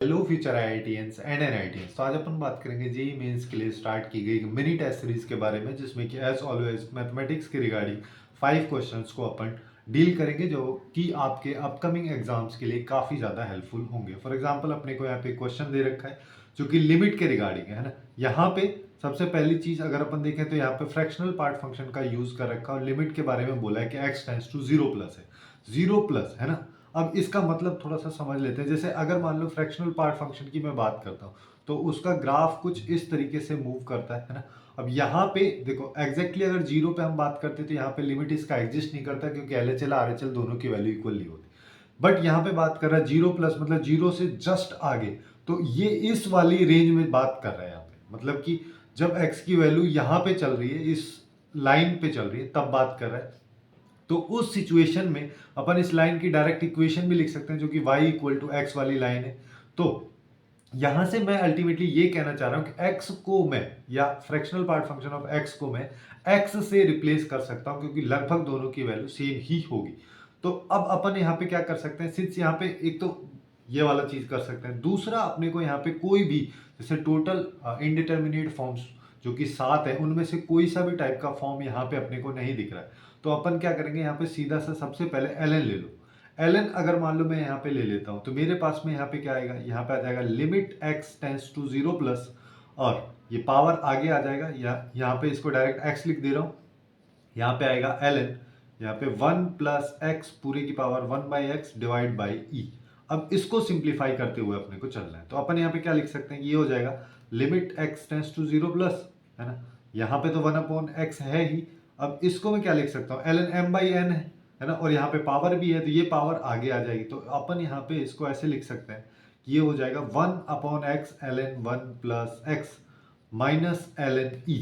Hello future IITians and NITians. तो आज अपन बात करेंगे जेईई मेंस के लिए स्टार्ट की गई मिनी टेस्ट सीरीज के बारे में, जिसमें कि एज ऑलवेज मैथमेटिक्स के रिगार्डिंग 5 क्वेश्चंस को अपन डील करेंगे, जो कि आपके अपकमिंग एग्जाम्स के लिए काफ़ी ज़्यादा हेल्पफुल होंगे। फॉर एग्जांपल अपने को यहाँ पे क्वेश्चन दे रखा है जो कि लिमिट के रिगार्डिंग है ना। यहाँ पे सबसे पहली चीज़ अगर अपन देखें तो यहाँ पे फ्रैक्शनल पार्ट फंक्शन का यूज़ कर रखा है और लिमिट के बारे में बोला है कि x टेंड्स टू 0 प्लस है, 0 प्लस है ना। अब इसका मतलब थोड़ा सा समझ लेते हैं। जैसे अगर मान लो फ्रैक्शनल पार्ट फंक्शन की मैं बात करता हूँ तो उसका ग्राफ कुछ इस तरीके से मूव करता है ना। अब यहाँ पे देखो एग्जैक्टली अगर जीरो पे हम बात करते तो यहाँ पे लिमिट इसका एग्जिस्ट नहीं करता, क्योंकि LHL RHL दोनों की वैल्यू इक्वल नहीं होती। बट यहाँ पे बात कर रहा है जीरो प्लस, मतलब जीरो से जस्ट आगे, तो ये इस वाली रेंज में बात कर रहा है यहाँ पे। मतलब कि जब x की वैल्यू यहाँ पे चल रही है, इस लाइन पे चल रही है, तब बात कर रहा है। तो उस सिचुएशन में अपन इस लाइन की डायरेक्ट इक्वेशन भी लिख सकते हैं, जो कि y इक्वल टू एक्स वाली लाइन है। तो यहां से मैं अल्टीमेटली ये कहना चाह रहा हूं कि x को मैं, या fractional part function of x को मैं x से रिप्लेस कर सकता हूं, क्योंकि लगभग दोनों की वैल्यू सेम ही होगी। तो अब अपन यहाँ पे क्या कर सकते हैं, सिंस यहाँ पे एक तो ये वाला चीज कर सकते हैं, दूसरा अपने को यहाँ पे कोई भी जैसे टोटल इनडिटर्मिनेट फॉर्म्स जो कि 7 है, उनमें से कोई सा भी टाइप का फॉर्म यहाँ पे अपने को नहीं दिख रहा है। तो अपन क्या करेंगे, यहाँ पे सीधा सा सबसे पहले ln ले लो। ln अगर मान लो मैं यहाँ पे ले लेता हूँ तो मेरे पास में यहाँ पे क्या आएगा, यहाँ पे आ जाएगा limit x tends to 0 plus, और ये पावर आगे आ जाएगा, या यहाँ पे इसको डायरेक्ट x लिख दे रहा हूँ। यहाँ पे आएगा ln, यहाँ पे 1 प्लस एक्स पूरी की power 1 by x divide by e. अब इसको सिंप्लीफाई करते हुए अपने को चलना है, तो अपन यहाँ पे क्या लिख सकते हैं, ये हो जाएगा limit x tends to 0 plus, है ना। यहाँ पे तो 1 अपॉन एक्स है ही। अब इसको मैं क्या लिख सकता हूँ, ln m बाई n है ना, और यहाँ पे पावर भी है तो ये पावर आगे आ जाएगी। तो अपन यहाँ पे इसको ऐसे लिख सकते हैं कि ये हो जाएगा 1 upon x ln 1 plus x minus ln e।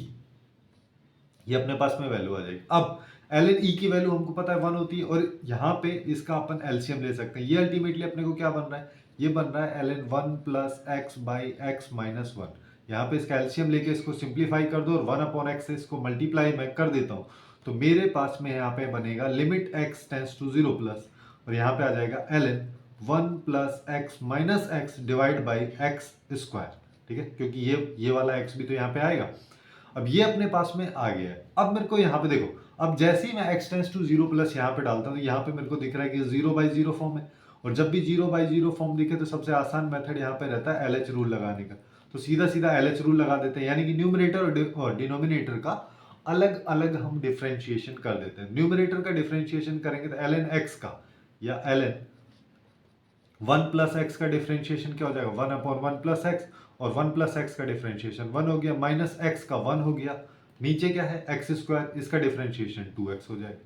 ये अपने पास में वैल्यू आ जाएगी। अब ln e की वैल्यू हमको पता है 1 होती है, और यहाँ पे इसका अपन एलसीएम ले सकते हैं। ये अल्टीमेटली अपने को क्या बन रहा है, ये बन रहा है ln 1 plus x by x minus 1। यहाँ पे इसका एलसीएम लेके इसको सिंप्लीफाई कर दो, और 1 अपॉन एक्स से इसको मल्टीप्लाई मैं कर देता हूँ, तो मेरे पास में यहाँ पे बनेगा limit x tends to 0 plus, और यहाँ पे आ जाएगा ln 1 plus x minus x divide by x square. ठीक है, क्योंकि ये वाला x भी तो यहाँ पे आएगा। अब ये अपने पास में आ गया है। अब मेरे को यहाँ पे देखो, अब जैसे ही मैं x टेंस टू 0 प्लस यहाँ पे डालता हूँ तो यहाँ पे मेरे को दिख रहा है कि 0 बाई 0 फॉर्म है, और जब भी 0 बाई 0 फॉर्म दिखे तो सबसे आसान मेथड यहाँ पे रहता है LH रूल लगाने का। तो सीधा सीधा LH रूल लगा देते हैं, यानी कि न्यूमरेटर और डिनोमिनेटर का अलग अलग हम डिफ्रेंशिएशन कर देते हैं। न्यूमरेटर का डिफ्रेंशिएशन करेंगे तो ln x का, या ln 1 प्लस एक्स का डिफ्रेंशिएशन क्या हो जाएगा, 1 अपॉन 1 प्लस एक्स, और 1 प्लस एक्स का डिफ्रेंशिएशन 1 हो गया, माइनस एक्स का 1 हो गया, नीचे क्या है एक्स स्क्वायर, इसका डिफ्रेंशिएशन 2x हो जाएगा।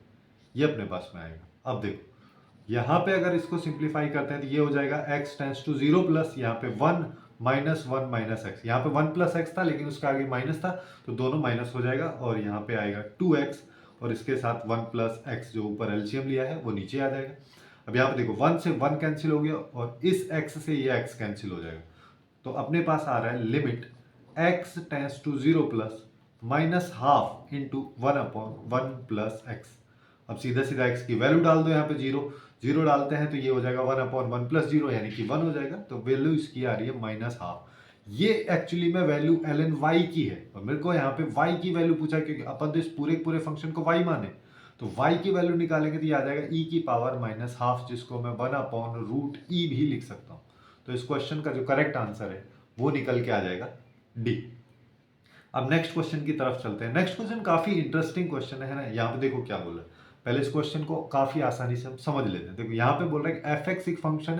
ये अपने पास में आएगा। अब देखो यहाँ पे अगर इसको सिंप्लीफाई करते हैं तो ये हो जाएगा x टेंस टू 0 प्लस, यहाँ पे 1 माइनस 1 माइनस एक्स, यहाँ पे 1 प्लस एक्स था लेकिन उसका आगे माइनस था, तो दोनों माइनस हो जाएगा, और यहाँ पे आएगा 2x, और इसके साथ 1 प्लस एक्स जो ऊपर एलसीएम लिया है वो नीचे आ जाएगा। अब यहाँ पे देखो 1 से 1 कैंसिल हो गया, और इस x से ये x कैंसिल हो जाएगा। तो अपने पास आ रहा है limit x tends to 0 plus minus half into 1 upon 1 plus x. अब सीधा सीधा x की वैल्यू डाल दो, यहाँ पे 0 डालते हैं तो ये हो जाएगा 1 अपॉन 1 प्लस 0, यानी कि 1 हो जाएगा। तो वैल्यू इसकी आ रही है माइनस हाफ। ये एक्चुअली में वैल्यू ln y की है, और मेरे को यहाँ पे y की वैल्यू पूछा, क्योंकि अपन तो इस पूरे फंक्शन को y माने, तो y की वैल्यू निकालेंगे तो ये आ जाएगा e की पावर माइनस हाफ, जिसको मैं 1 अपॉन रूट ई भी लिख सकता हूँ। तो इस क्वेश्चन का जो करेक्ट आंसर है वो निकल के आ जाएगा डी। अब नेक्स्ट क्वेश्चन की तरफ चलते हैं। नेक्स्ट क्वेश्चन काफी इंटरेस्टिंग क्वेश्चन है ना। यहाँ पे देखो क्या बोला है, पहले इस क्वेश्चन को काफी आसानी से हम समझ लेते हैं। देखो यहाँ पे बोल रहा है कि एफ एक्स एक फंक्शन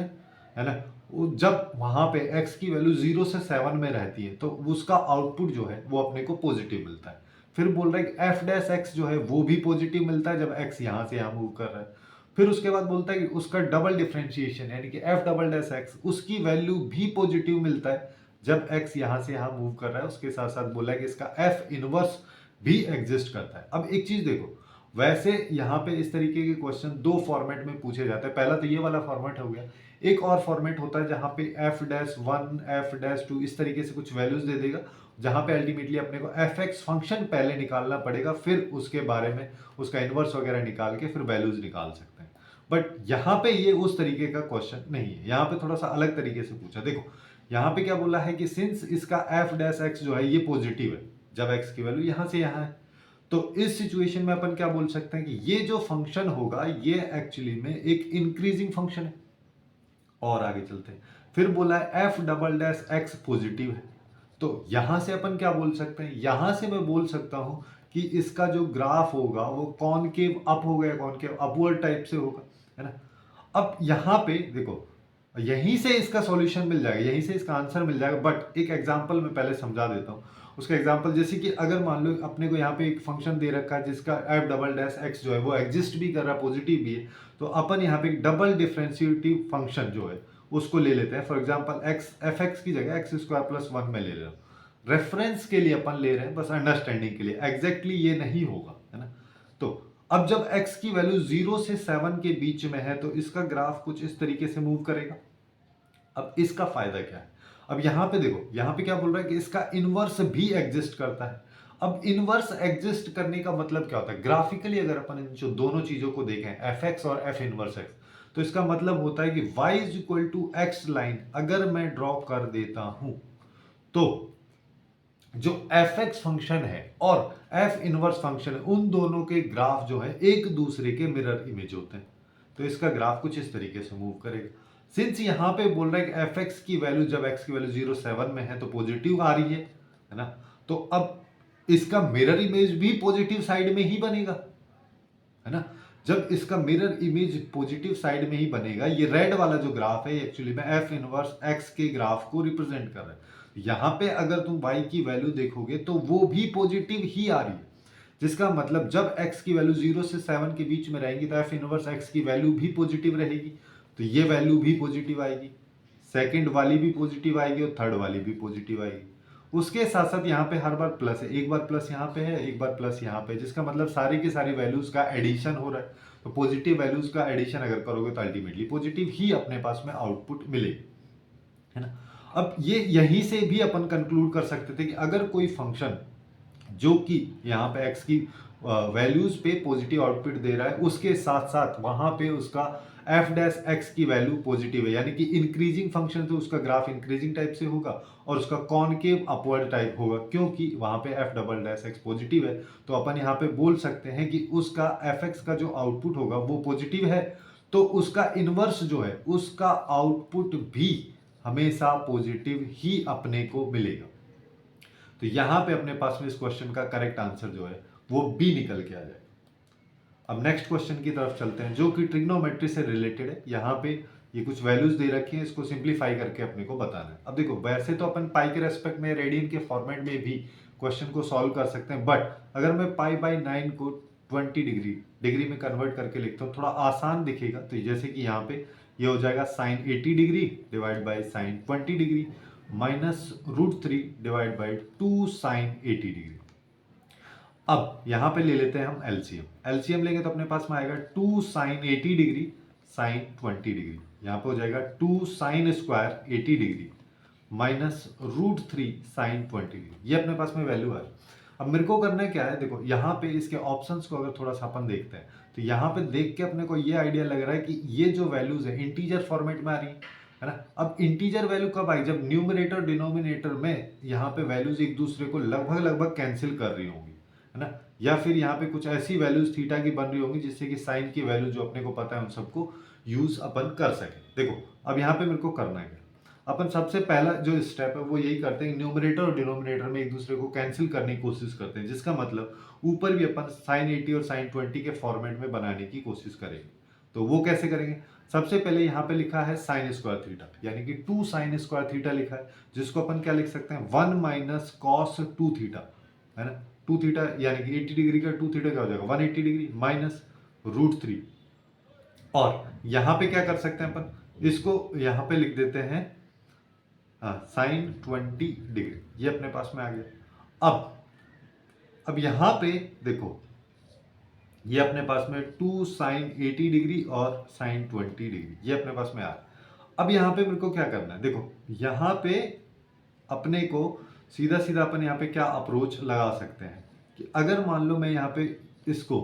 है ना, जब वहां पे x की वैल्यू 0 से 7 में रहती है तो उसका आउटपुट जो है वो अपने को पॉजिटिव मिलता है। फिर बोल रहा है कि एफ डैश एक्स जो है वो भी पॉजिटिव मिलता है जब x यहाँ से यहाँ मूव कर रहा है। फिर उसके बाद बोलता है कि उसका डबल डिफरेंशिएशन यानी कि एफ डबल डैश एक्स, उसकी वैल्यू भी पॉजिटिव मिलता है जब x यहाँ से यहाँ मूव कर रहा है। उसके साथ साथ बोला है कि इसका एफ इनवर्स भी एग्जिस्ट करता है। अब एक चीज देखो, वैसे यहाँ पे इस तरीके के क्वेश्चन दो फॉर्मेट में पूछे जाते हैं। पहला तो ये वाला फॉर्मेट हो गया, एक और फॉर्मेट होता है जहाँ पे एफ डैश 1 एफ डैश 2 इस तरीके से कुछ वैल्यूज दे देगा, जहाँ पे अल्टीमेटली अपने को एफ एक्स फंक्शन पहले निकालना पड़ेगा, फिर उसके बारे में उसका इनवर्स वगैरह निकाल के फिर वैल्यूज निकाल सकते हैं। बट यहाँ पे ये उस तरीके का क्वेश्चन नहीं है, यहाँ पे थोड़ा सा अलग तरीके से पूछा। देखो यहाँ पे क्या बोला है कि सिंस इसका एफ डैश एक्स जो है ये पॉजिटिव है, जब एक्स की वैल्यू यहाँ से यहाँ है, तो इस सिचुएशन में अपन क्या बोल सकते हैं कि ये जो फंक्शन होगा ये एक्चुअली में एक इंक्रीजिंग फंक्शन है। और आगे चलते हैं, फिर बोला है F double dash x positive है, तो यहां से अपन क्या बोल सकते हैं, यहां से मैं बोल सकता हूं कि इसका जो ग्राफ होगा वो कॉनकेव अप होगा या कॉनकेव अपवर्ड टाइप से होगा, है ना। अब यहां पे देखो यहीं से इसका सॉल्यूशन मिल जाएगा, यहीं से इसका आंसर मिल जाएगा, बट एक एग्जांपल मैं पहले समझा देता हूं। उसका एग्जांपल जैसे कि अगर मान लो अपने को यहाँ पे एक फंक्शन दे रखा है जिसका एफ डबल डैश एक्स जो है वो एग्जिस्ट भी कर रहा है, पॉजिटिव भी है, तो अपन यहाँ पे एक डबल डिफरेंशिएटिव फंक्शन जो है उसको ले लेते हैं। For example x F x की जगह एक्स स्क्वायर प्लस वन में ले रहा हूँ, रेफरेंस के लिए अपन ले रहे हैं, बस अंडरस्टैंडिंग के लिए, एग्जैक्टली ये नहीं होगा, है ना। तो अब जब x की वैल्यू 0 से 7 के बीच में है तो इसका ग्राफ कुछ इस तरीके से मूव करेगा। अब इसका फायदा क्या है, अब यहां पे देखो, यहां पे क्या बोल रहा है कि इसका इनवर्स भी एग्जिस्ट करता है। अब इनवर्स एग्जिस्ट करने का मतलब क्या होता है, ग्राफिकली अगर अपन इन जो दोनों चीजों को देखें एफ एक्स और एफ इनवर्स एक्स, तो इसका मतलब होता है कि y is equal to x line अगर मैं ड्रॉ कर देता हूं तो जो एफ एक्स फंक्शन है और एफ इनवर्स फंक्शन है उन दोनों के ग्राफ जो है एक दूसरे के मिरर इमेज होते हैं, तो इसका ग्राफ कुछ इस तरीके से मूव करेगा। सिंस यहां पे बोल रहा है कि एफ एक्स की वैल्यू जब एक्स की वैल्यू 0 7 में है तो पॉजिटिव आ रही है ना, तो अब इसका मिरर इमेज भी पॉजिटिव साइड में ही बनेगा, है ना। जब इसका मिरर इमेज पॉजिटिव साइड में ही बनेगा, ये रेड वाला जो ग्राफ है एक्चुअली में एफ इनवर्स एक्स के ग्राफ को रिप्रेजेंट कर रहा है। यहां पे अगर तुम y की वैल्यू देखोगे तो वो भी पॉजिटिव ही आ रही है, जिसका मतलब जब x की वैल्यू 0 से 7 के बीच में रहेगी तो एफ इनवर्स x की वैल्यू भी पॉजिटिव रहेगी, तो ये वैल्यू भी पॉजिटिव आएगी, सेकंड वाली भी पॉजिटिव आएगी और थर्ड वाली भी पॉजिटिव आएगी। उसके साथ साथ यहाँ पे हर बार प्लस है, एक बार प्लस यहाँ पे है, एक बार प्लस यहाँ पे, जिसका मतलब सारी की सारी वैल्यूज का एडिशन हो रहा है। तो पॉजिटिव वैल्यूज का एडिशन अगर करोगे तो अल्टीमेटली पॉजिटिव ही अपने पास में आउटपुट मिलेगी, है ना। अब ये यहीं से भी अपन कंक्लूड कर सकते थे कि अगर कोई फंक्शन जो कि यहाँ पे x की वैल्यूज पे पॉजिटिव आउटपुट दे रहा है, उसके साथ साथ वहां पे उसका एफ डैश एक्स की वैल्यू पॉजिटिव है, यानी कि इंक्रीजिंग फंक्शन, तो उसका ग्राफ इंक्रीजिंग टाइप से होगा और उसका कॉनकेव अपवर्ड टाइप होगा, क्योंकि वहां पे F double dash x positive है। तो अपन यहाँ पे बोल सकते हैं कि उसका एफ एक्स का जो आउटपुट होगा वो पॉजिटिव है, तो उसका इनवर्स जो है उसका आउटपुट भी हमेशा पॉजिटिव ही अपने को मिलेगा। तो यहां पे अपने पास में इस क्वेश्चन का करेक्ट आंसर जो है वो बी निकल के आ जाएगा। अब नेक्स्ट क्वेश्चन की तरफ चलते हैं जो कि ट्रिग्नोमेट्री से रिलेटेड है। यहाँ पे ये कुछ वैल्यूज दे रखी हैं, इसको सिंप्लीफाई करके अपने को बताना है। अब देखो वैसे तो अपन पाई के रेस्पेक्ट में रेडियन के फॉर्मेट में भी क्वेश्चन को सॉल्व कर सकते हैं, बट अगर मैं पाई बाई 9 को 20 डिग्री में कन्वर्ट करके लिखता हूँ, थोड़ा आसान दिखेगा। तो जैसे कि यहाँ पे ये हो जाएगा sine 80 degree divide by sine 20 degree minus √3 divide by 2 sine 80 degree. अब यहां पे ले लेते हैं हम एलसीएम। एलसीएम लेंगे तो अपने पास में आएगा 2 साइन 80 डिग्री साइन 20 डिग्री, यहां पे हो जाएगा 2 sine square 80 degree minus √3 sine 20 degree. ये अपने पास में वैल्यू है। अब मेरे को करना है क्या है, देखो यहाँ पे इसके ऑप्शंस को अगर थोड़ा सा अपन देखते हैं तो यहाँ पे देख के अपने को ये आइडिया लग रहा है कि ये जो वैल्यूज है इंटीजर फॉर्मेट में आ रही है ना। अब इंटीजर वैल्यू कब आई, जब न्यूमरेटर डिनोमिनेटर में यहाँ पे वैल्यूज एक दूसरे को लगभग कैंसिल कर रही होंगी, है ना, या फिर यहाँ पे कुछ ऐसी वैल्यूज थीटा की बन रही होंगी जिससे कि साइन की वैल्यू जो अपने को पता है उन सबको यूज अपन कर सके। देखो अब यहाँ पे मेरे को करना है, अपन सबसे पहला जो स्टेप है वो यही करते हैं, न्यूमरेटर और डिनोमिनेटर में एक दूसरे को कैंसिल करने की कोशिश करते हैं, जिसका मतलब ऊपर भी अपन साइन 80 और साइन 20 के फॉर्मेट में बनाने की कोशिश करेंगे। तो वो कैसे करेंगे, सबसे पहले यहाँ पे लिखा है साइन स्क्वायर थीटा, यानी कि 2 साइन स्क्वायर थीटा लिखा है, जिसको अपन क्या लिख सकते हैं 1 माइनस कॉस 2 थीटा, है ना। 2 थीटा यानी कि 80 डिग्री का 2 थीटा क्या हो जाएगा 180 डिग्री माइनस √3। और यहाँ पे क्या कर सकते हैं अपन, इसको यहाँ पे लिख देते हैं साइन 20 डिग्री, ये अपने पास में आ गया। अब यहां पे देखो ये अपने पास में 2 साइन 80 डिग्री और साइन 20 डिग्री ये अपने पास में आ रहा। अब यहां पे मेरे को क्या करना है, देखो यहां पे अपने को सीधा सीधा अपन यहाँ पे क्या अप्रोच लगा सकते हैं कि अगर मान लो मैं यहाँ पे इसको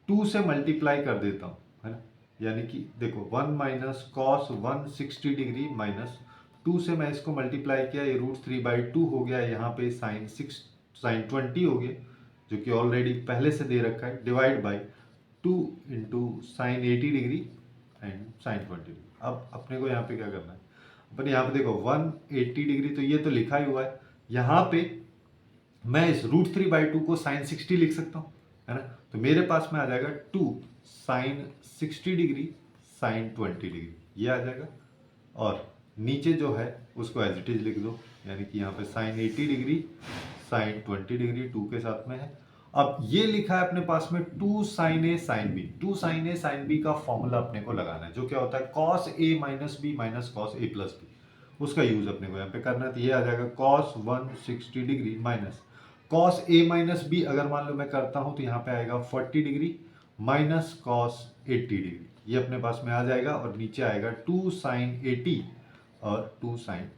2 से मल्टीप्लाई कर देता हूं, है ना, यानी कि देखो 1 माइनस कॉस 160 डिग्री माइनस 2 से मैं इसको मल्टीप्लाई किया, ये √3/2 हो गया, यहाँ पे साइन 20 हो गया जो कि ऑलरेडी पहले से दे रखा है, divide by 2 into sine 80 degree and sine 20 degree. अब अपने को यहाँ पे क्या करना है, अपन यहाँ पे देखो 180 डिग्री तो ये तो लिखा ही हुआ है, यहाँ पे मैं इस √3/2 को साइन 60 लिख सकता हूँ, है ना। तो मेरे पास में आ जाएगा 2 साइन 60 डिग्री साइन 20 डिग्री, ये आ जाएगा। और नीचे जो है उसको एज इट इज लिख दो, यानी कि यहाँ पे साइन 80 डिग्री साइन 20 डिग्री 2 के साथ में है। अब ये लिखा है अपने पास में 2 साइन ए साइन बी, 2 साइन ए साइन बी का फॉर्मूला अपने को लगाना है, जो क्या होता है cos A minus B minus cos A plus B, उसका यूज अपने को यहाँ पे करना है। तो ये आ जाएगा cos 160 degree minus cos A minus B, अगर मान लो मैं करता हूँ तो यहाँ पे आएगा 40 डिग्री माइनस कॉस 80 डिग्री, ये अपने पास में आ जाएगा। और नीचे आएगा 2 साइन 80 और 2 साइन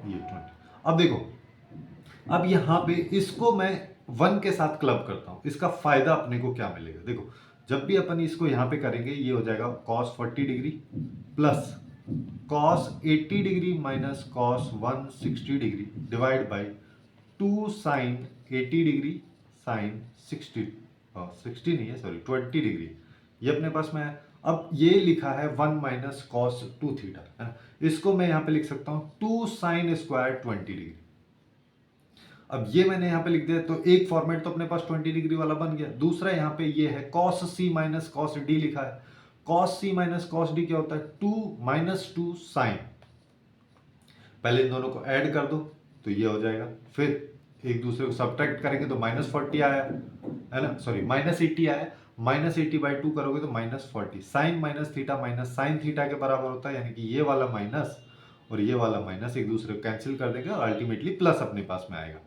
ये 20। अब देखो, अब यहाँ पे इसको मैं 1 के साथ क्लब करता हूँ, इसका फायदा अपने को क्या मिलेगा, देखो जब भी अपन इसको यहाँ पे करेंगे ये हो जाएगा cos 40 degree plus cos 80 degree minus cos 160 degree divide by 2 sine 80 degree sine 60 नहीं है सॉरी 20 डिग्री, ये अपने पास में है। अब ये लिखा है 1 माइनस कॉस 2 थीटा, है ना, इसको मैं यहाँ पे लिख सकता हूँ 2 साइन स्क्वायर 20 डिग्री। अब ये मैंने यहाँ पे लिख दिया, तो एक फॉर्मेट तो अपने पास 20 डिग्री वाला बन गया। दूसरा यहाँ पे ये है कॉस सी माइनस कॉस डी लिखा है, कॉस सी माइनस कॉस डी क्या होता है 2 माइनस 2 साइन, पहले इन दोनों को ऐड कर दो तो ये हो जाएगा, फिर एक दूसरे को सब्ट्रैक्ट करेंगे तो -40 आया, है ना, सॉरी -80 आया, -80/2 करोगे तो -40, sine minus theta minus sine theta के बराबर होता है, यानी कि ये वाला माइनस और ये वाला माइनस एक दूसरे को कैंसिल कर देंगे और अल्टीमेटली प्लस अपने पास में आएगा,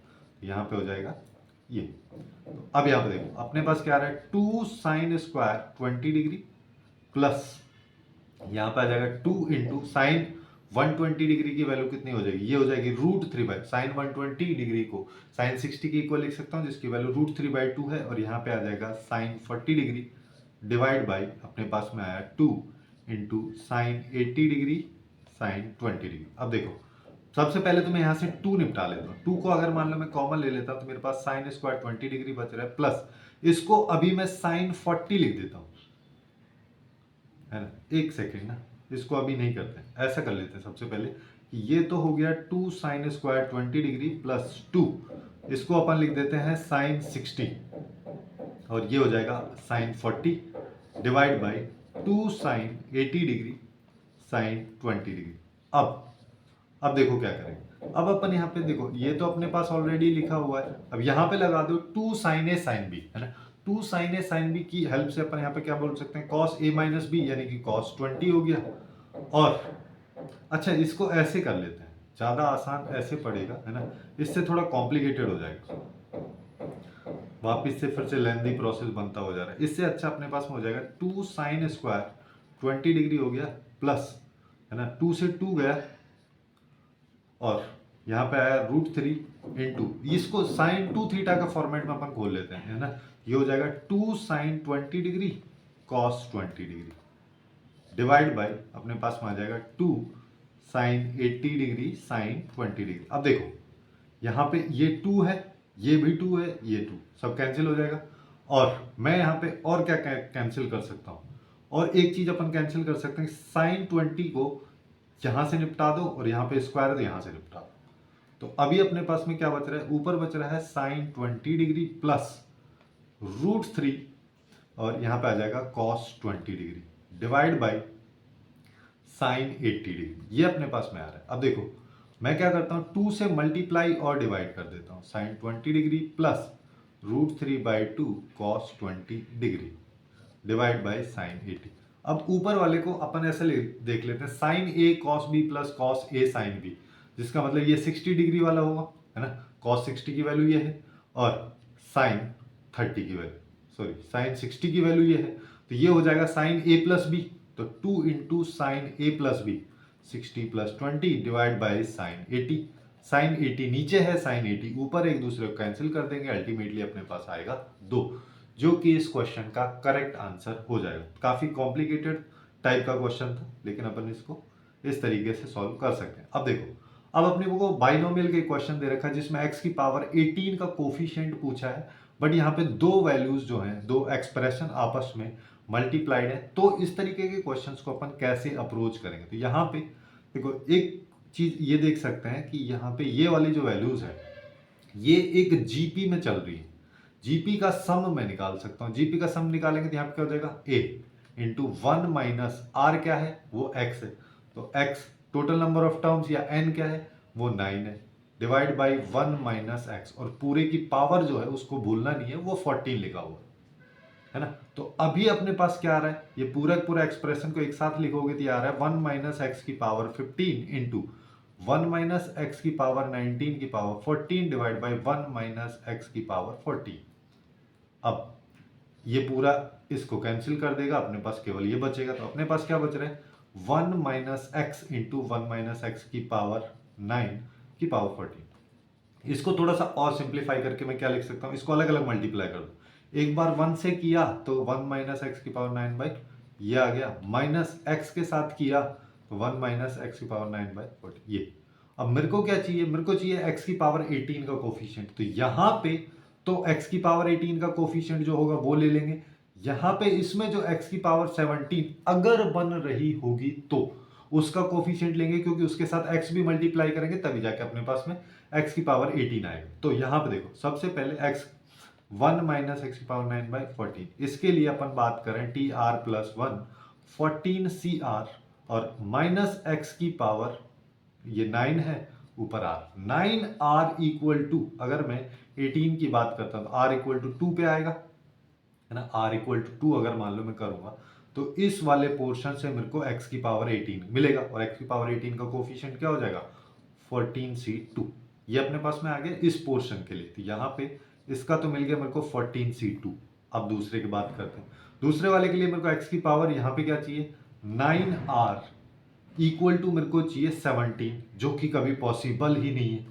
यहाँ पे हो जाएगा ये। तो अब यहाँ पे देखो अपने पास क्या आ रहा है 2 साइन स्क्वायर 20 डिग्री प्लस यहाँ पे आ जाएगा 2 इंटू साइन 120 डिग्री की वैल्यू कितनी हो जाएगी, ये हो जाएगी √3 साइन 120 डिग्री को साइन 60 के इक्वल लिख सकता हूँ, जिसकी वैल्यू √3/2 है। और यहाँ पे आ जाएगा साइन 40 डिग्री डिवाइड बाई अपने पास में आया 2 into sine 80 degree sine 20 degree. अब देखो सबसे पहले तो मैं यहाँ से 2 निपटा लेता हूँ, 2 को अगर मान लो मैं कॉमन ले लेता हूँ तो मेरे पास साइन स्क्वायर 20 डिग्री बच रहा है, प्लस इसको अभी मैं साइन 40 लिख देता हूँ, है ना, एक सेकेंड ना, इसको अभी नहीं करते, ऐसा कर लेते हैं सबसे पहले कि ये तो हो गया 2 साइन स्क्वायर 20 डिग्री प्लस 2, इसको अपन लिख देते हैं साइन 60 और ये हो जाएगा sine 40 divide by 2 sine 80 degree sine 20 degree. अब देखो क्या करेंगे, अब अपन यहाँ पे देखो ये तो अपने पास ऑलरेडी लिखा हुआ है, अब यहाँ पे लगा दो 2 साइन ए साइन बी, है ना, 2 साइन ए साइन बी की हेल्प से अपन यहाँ पे क्या बोल सकते हैं कॉस ए माइनस बी, यानी कि कॉस 20 हो गया। और अच्छा इसको ऐसे कर लेते हैं, ज़्यादा आसान ऐसे पड़ेगा, है ना, इससे थोड़ा कॉम्प्लिकेटेड हो जाएगा, वापिस से फिर से लेंथी प्रोसेस बनता हो जा रहा है, इससे अच्छा अपने पास में हो जाएगा 2 साइन स्क्वायर 20 डिग्री हो गया प्लस, है ना, 2 से 2 गया और यहाँ पे आया √3 इंटू, इसको साइन 2 थीटा का फॉर्मेट में अपन खोल लेते हैं, है ना, ये हो जाएगा 2 sine 20 degree cos 20 degree divide by अपने पास में आ जाएगा 2 साइन 80 डिग्री साइन 20 डिग्री। अब देखो यहाँ पे ये 2 है, ये भी 2 है, ये 2 सब कैंसिल हो जाएगा। और मैं यहाँ पे और क्या कैंसिल कर सकता हूँ, और एक चीज अपन कैंसिल कर सकते हैं, साइन 20 को यहाँ से निपटा दो और यहाँ पे स्क्वायर तो यहाँ से निपटा दो, तो अभी अपने पास में क्या बच रहा है, ऊपर बच रहा है साइन 20 डिग्री प्लस √3 और यहाँ पे आ जाएगा cos 20 degree divide by sine 80 degree, ये अपने पास में आ रहा है। अब देखो मैं क्या करता हूँ 2 से मल्टीप्लाई और डिवाइड कर देता हूँ, sine 20 degree plus √3/2 cos 20 degree divide by sine 80। अब ऊपर वाले को अपन ऐसे देख लेते हैं, sign A cos B plus cos A sine B, जिसका मतलब ये 60 डिग्री वाला होगा, है ना, कॉस 60 की वैल्यू ये है और साइन 30 की वैल्यू, सॉरी साइन 60 की वैल्यू ये है, तो ये हो जाएगा साइन ए प्लस बी, तो 2 into sine A plus B 60 plus 20 divide by sine 80, sine 80 नीचे है, साइन 80 ऊपर, एक दूसरे को कैंसिल कर देंगे, अल्टीमेटली अपने पास आएगा 2, जो कि इस क्वेश्चन का करेक्ट आंसर हो जाएगा। काफ़ी कॉम्प्लिकेटेड टाइप का क्वेश्चन था, लेकिन अपन इसको इस तरीके से सॉल्व कर सकते हैं। अब देखो, अब अपने को बाइनोमियल के क्वेश्चन दे रखा है जिसमें x की पावर 18 का कोफिशिएंट पूछा है, बट यहाँ पे दो वैल्यूज जो हैं, दो एक्सप्रेशन आपस में मल्टीप्लाइड है। तो इस तरीके के क्वेश्चंस को अपन कैसे अप्रोच करेंगे? तो यहाँ पे देखो, एक चीज ये देख सकते हैं कि यहाँ पे ये वाली जो वैल्यूज है ये एक जीपी में चल रही है। जीपी का सम मैं निकाल सकता हूँ। जीपी का सम निकालेंगे तो यहाँ पे क्या हो जाएगा, a इंटू 1 माइनस आर क्या है, वो x है। तो x total number of terms या n क्या है, वो 9 है, डिवाइड बाई 1 माइनस एक्स, और पूरे की पावर जो है उसको भूलना नहीं है, वो 14 लिखा हुआ है ना। तो अभी अपने पास क्या आ रहा है, ये पूरा एक्सप्रेशन को एक साथ लिखोगे तो ये आ रहा है 1 माइनस एक्स की पावर 15 इंटू 1 माइनस एक्स की पावर 19 की power 14 divide by 1 minus x की पावर 14। अब ये पूरा इसको कैंसिल कर देगा, अपने पास केवल ये बचेगा। तो अपने पास क्या बच रहा है, 1 minus x into 1 minus x की पावर 9 की पावर 14। इसको थोड़ा सा और सिंप्लीफाई करके मैं क्या लिख सकता हूँ, इसको अलग अलग मल्टीप्लाई कर दो। एक बार 1 से किया तो 1 माइनस एक्स की पावर 9 बाई ये आ गया, माइनस एक्स के साथ किया तो 1 माइनस एक्स की पावर 9 बाई 40 ये। अब मेरे को क्या चाहिए, मेरे को चाहिए एक्स की पावर 18 का कोफिशिएंट। तो यहाँ पे तो x की पावर 18 का कोफिशिएंट जो होगा वो ले लेंगे। यहाँ पे इसमें जो x की पावर 17 अगर बन रही होगी तो उसका कोफिशिएंट लेंगे, क्योंकि उसके साथ x भी मल्टीप्लाई करेंगे तभी जाके अपने पास में x की पावर 18 आएगा। तो यहाँ पे देखो, सबसे पहले x 1 माइनस एक्स की पावर 9 बाई 14, इसके लिए अपन बात करें टी आर प्लस 1 14 CR और माइनस एक्स की पावर ये 9 है, ऊपर आर 9r इक्वल टू, अगर मैं 18 की बात करता हूं तो r इक्वल टू 2 पे आएगा, है ना। r इक्वल टू 2 अगर मान लो मैं करूंगा तो इस वाले पोर्शन से मेरे को x की पावर 18 मिलेगा, और x की पावर 18 का कोफिशिएंट क्या हो जाएगा, 14c2। ये अपने पास में आ गया इस पोर्शन के लिए। तो यहाँ पे इसका तो मिल गया मेरे को 14c2। अब दूसरे की बात करते हैं। दूसरे वाले के लिए मेरे को x की पावर यहाँ पे क्या चाहिए, 9r इक्वल टू मेरे को चाहिए 17, जो कि कभी पॉसिबल ही नहीं है।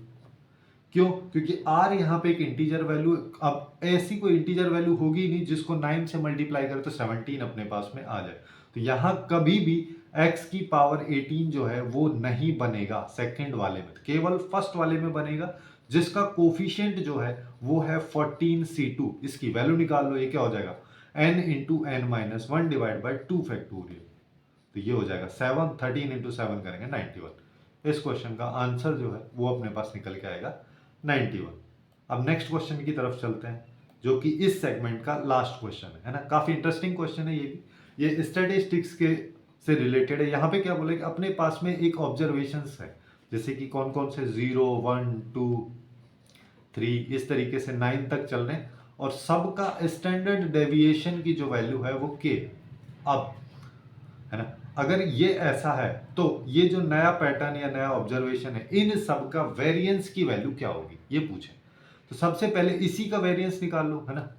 क्यों? क्योंकि r यहाँ पे एक इंटीजर वैल्यू, अब ऐसी कोई इंटीजर वैल्यू होगी ही नहीं जिसको 9 से मल्टीप्लाई करे तो 17 अपने पास में आ जाए। तो यहाँ कभी भी x की पावर 18 जो है वो नहीं बनेगा सेकंड वाले में, केवल फर्स्ट वाले में बनेगा, जिसका कोफिशिएंट जो है वो है 14c2। इसकी वैल्यू निकाल लो, ये क्या हो जाएगा, n into n minus 1 divide by 2 factorial. तो ये हो जाएगा 7, 13 इंटू 7 करेंगे 91। इस क्वेश्चन का आंसर जो है वो अपने पास निकल के आएगा 91। अब नेक्स्ट क्वेश्चन की तरफ चलते हैं, जो कि इस सेगमेंट का लास्ट क्वेश्चन है ना। काफी इंटरेस्टिंग क्वेश्चन है ये भी, ये स्टैटिस्टिक्स के से रिलेटेड है। यहाँ पे क्या बोले कि अपने पास में एक ऑब्जर्वेशंस है, जैसे कि कौन कौन से 0, 1, 2, 3 इस तरीके से 9 तक चल रहे हैं, और सबका स्टैंडर्ड डेविएशन की जो वैल्यू है वो k। अब है ना, अगर ये ऐसा है तो ये जो नया पैटर्न या नया ऑब्जर्वेशन है, इन सब का वेरिएंस की वैल्यू क्या होगी, ये पूछे। तो सबसे पहले इसी का वेरिएंस निकाल लो, है ना।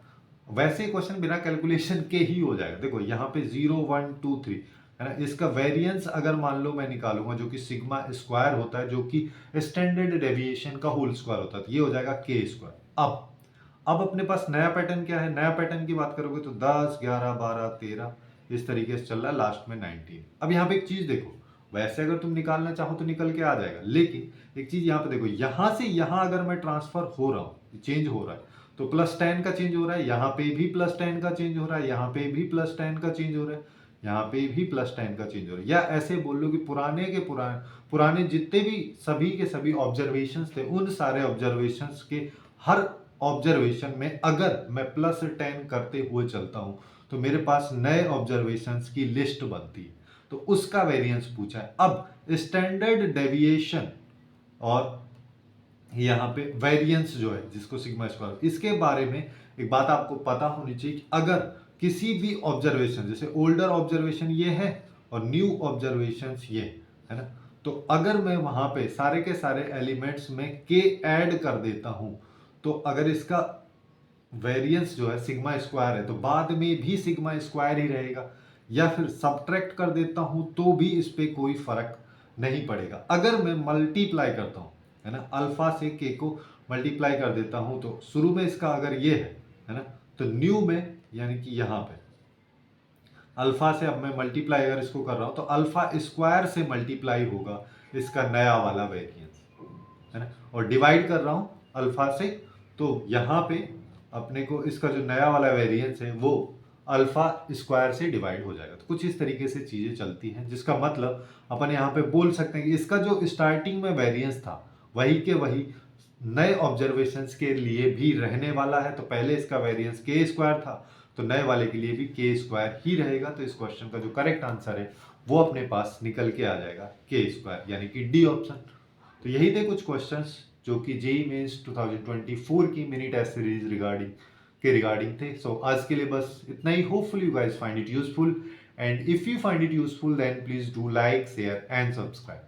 वैसे क्वेश्चन बिना कैलकुलेशन के ही हो जाएगा। देखो यहाँ पे 0, 1, 2, 3 है ना, इसका वेरिएंस अगर मान लो मैं निकालूंगा, जो कि सिग्मा स्क्वायर होता है, जो कि स्टैंडर्ड डेविएशन का होल स्क्वायर होता है, तो ये हो जाएगा के स्क्वायर। अब अपने पास नया पैटर्न क्या है, नया पैटर्न की बात करोगे तो 10, 11, 12, 13 इस तरीके से चल रहा है, लास्ट में 19। अब यहाँ पे एक चीज देखो, वैसे अगर तुम निकालना चाहो तो निकल के आ जाएगा, लेकिन एक चीज यहाँ पे देखो, यहाँ से यहाँ अगर मैं ट्रांसफर हो रहा हूँ, चेंज हो रहा है, तो +10 का चेंज हो रहा है, यहाँ पे भी +10 का चेंज हो रहा है, यहाँ पे भी +10 का चेंज हो रहा है, यहाँ पे भी +10 का चेंज हो रहा है। या ऐसे बोल लो कि पुराने जितने भी सभी के सभी ऑब्जर्वेशंस थे, उन सारे ऑब्जर्वेशंस के हर ऑब्जर्वेशन में अगर मैं +10 करते हुए चलता हूं तो मेरे पास नए ऑब्जर्वेशंस की लिस्ट बनती है। तो उसका वेरिएंस पूछा है। अब स्टैंडर्ड डेविएशन और यहाँ पे वेरिएंस जो है, जिसको सिग्मा स्क्वायर, इसके बारे में एक बात आपको पता होनी चाहिए कि अगर किसी भी ऑब्जर्वेशन, जैसे ओल्डर ऑब्जर्वेशन ये है और न्यू ऑब्जर्वेशन ये है ना, तो अगर मैं वहां पे सारे के सारे एलिमेंट्स में के ऐड कर देता हूं, तो अगर इसका वेरिएंस जो है सिग्मा स्क्वायर है, तो बाद में भी सिग्मा स्क्वायर ही रहेगा, या फिर सब्ट्रैक्ट कर देता हूं तो भी इस पे कोई फर्क नहीं पड़ेगा। अगर मैं मल्टीप्लाई करता हूं, है ना, अल्फा से के को मल्टीप्लाई कर देता हूं, तो शुरू में इसका अगर ये है ना, तो न्यू में यानी कि यहाँ पे अल्फा से अब मैं मल्टीप्लाई अगर इसको कर रहा हूँ तो अल्फा स्क्वायर से मल्टीप्लाई होगा इसका नया वाला वेरिएंस, है ना। और डिवाइड कर रहा हूँ अल्फा से, तो यहाँ पे अपने को इसका जो नया वाला वेरिएंस है वो अल्फा स्क्वायर से डिवाइड हो जाएगा। तो कुछ इस तरीके से चीज़ें चलती हैं, जिसका मतलब अपन यहाँ पे बोल सकते हैं कि इसका जो स्टार्टिंग में वेरिएंस था वही के वही नए ऑब्जर्वेशंस के लिए भी रहने वाला है। तो पहले इसका वेरिएंस के स्क्वायर था, तो नए वाले के लिए भी के स्क्वायर ही रहेगा। तो इस क्वेश्चन का जो करेक्ट आंसर है वो अपने पास निकल के आ जाएगा के स्क्वायर, यानी कि डी ऑप्शन। तो यही थे कुछ क्वेश्चंस जो कि जेई मेंस 2024 की मिनी टेस्ट सीरीज रिगार्डिंग थे। सो आज के लिए बस इतना ही। Hopefully you guys find it useful, and if you find it useful then please do like, share and subscribe.